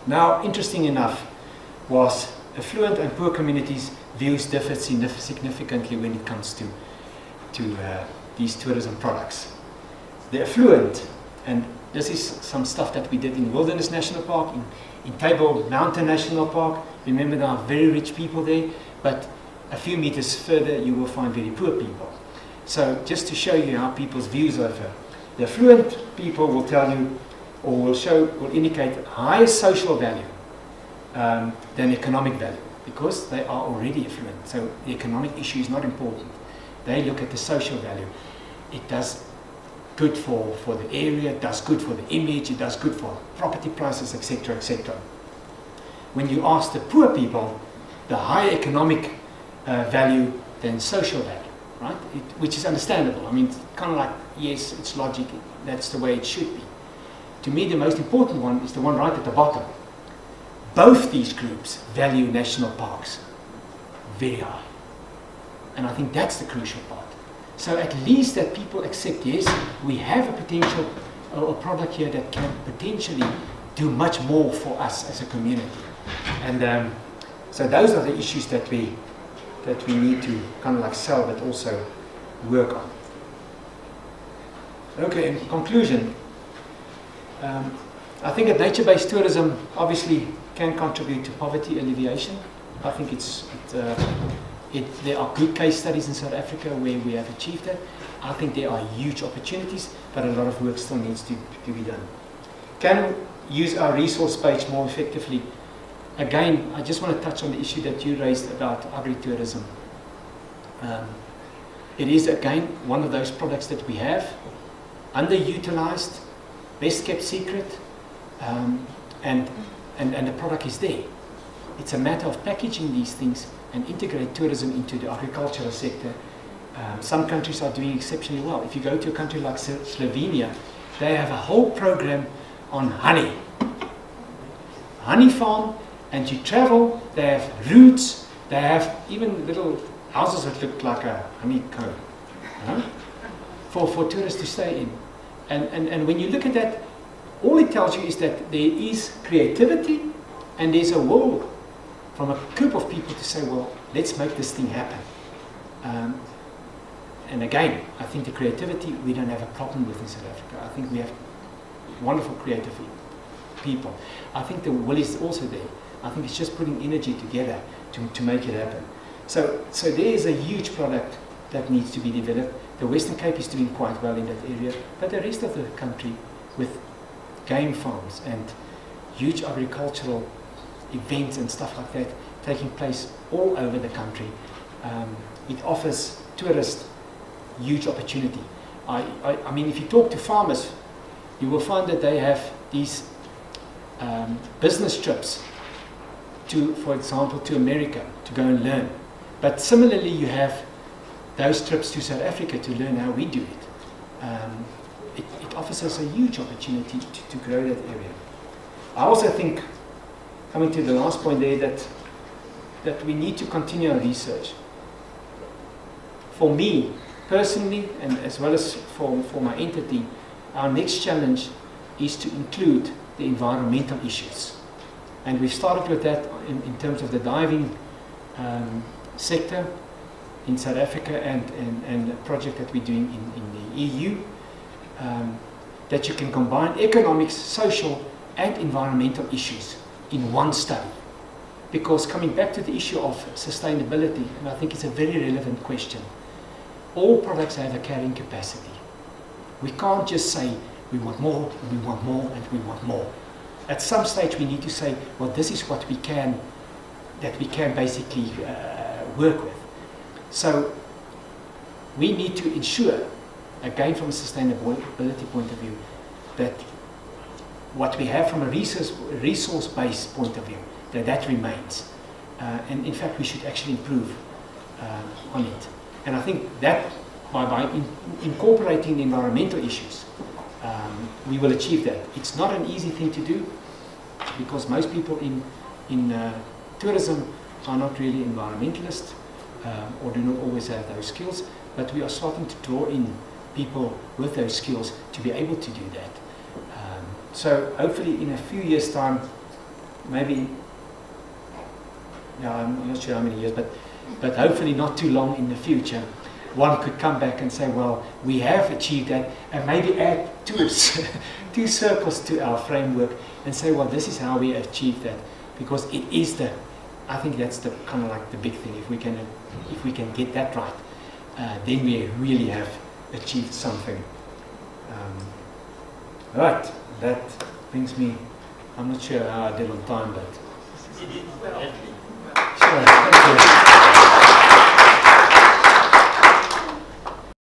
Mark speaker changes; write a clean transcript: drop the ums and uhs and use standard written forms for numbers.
Speaker 1: Now, interesting enough, was affluent and poor communities' views differ significantly when it comes to these tourism products. The affluent, and this is some stuff that we did in Wilderness National Park, in Table Mountain National Park. Remember, there are very rich people there, but a few meters further you will find very poor people. So just to show you how people's views differ, the affluent people will tell you, or will indicate higher social value than economic value, because they are already affluent. So the economic issue is not important. They look at the social value. It does good for the area, it does good for the image, it does good for property prices, etc., etc. When you ask the poor people, the higher economic value than social value, right? Which is understandable. I mean, it's kind of like, yes, it's logic, that's the way it should be. To me, the most important one is the one right at the bottom. Both these groups value national parks very high. And I think that's the crucial part. So at least that people accept, yes, we have a potential, a product here that can potentially do much more for us as a community. And so those are the issues that we need to kind of like sell, but also work on. Okay, in conclusion, I think that nature-based tourism obviously can contribute to poverty alleviation. I think there are good case studies in South Africa where we have achieved that. I think there are huge opportunities, but a lot of work still needs to be done. Can we use our resource page more effectively? Again, I just want to touch on the issue that you raised about agritourism. It is, again, one of those products that we have, underutilized, best kept secret, and the product is there. It's a matter of packaging these things and integrate tourism into the agricultural sector. Some countries are doing exceptionally well. If you go to a country like Slovenia, they have a whole program on honey. Honey farm, and you travel, they have routes, they have even little houses that look like a honeycomb, for tourists to stay in. And when you look at that, all it tells you is that there is creativity and there's a will from a group of people to say, well, let's make this thing happen. And again, I think the creativity we don't have a problem with in South Africa. I think we have wonderful creative people. I think the will is also there. I think it's just putting energy together to make it happen. So there is a huge product that needs to be developed. The Western Cape is doing quite well in that area, but the rest of the country with game farms and huge agricultural events and stuff like that taking place all over the country, it offers tourists huge opportunity. I mean, if you talk to farmers, you will find that they have these business trips to, for example, to America to go and learn. But similarly, you have those trips to South Africa to learn how we do it. It offers us a huge opportunity to grow that area. I also think, coming to the last point there, that we need to continue our research. For me, personally, and as well as for my entity, our next challenge is to include the environmental issues. And we've started with that in terms of the diving sector in South Africa and a project that we're doing in the EU, that you can combine economics, social and environmental issues in one study. Because coming back to the issue of sustainability, and I think it's a very relevant question, all products have a carrying capacity. We can't just say we want more, and we want more, and we want more. At some stage we need to say, well, this is what we can basically work with. So we need to ensure, again from a sustainability point of view, that what we have from a resource-based point of view, that remains. And in fact, we should actually improve on it. And I think that by incorporating the environmental issues, we will achieve that. It's not an easy thing to do, because most people in tourism are not really environmentalists, or do not always have those skills, but we are starting to draw in people with those skills to be able to do that. So hopefully in a few years' time, maybe, I'm not sure how many years, but hopefully not too long in the future, one could come back and say, well, we have achieved that, and maybe add two circles to our framework and say, well, this is how we achieved that, because it is I think that's the kind of like the big thing. If we can get that right, then we really have achieved something. Right, that brings me. I'm not sure how I did on time, but
Speaker 2: You did well.
Speaker 1: sure. Thank you.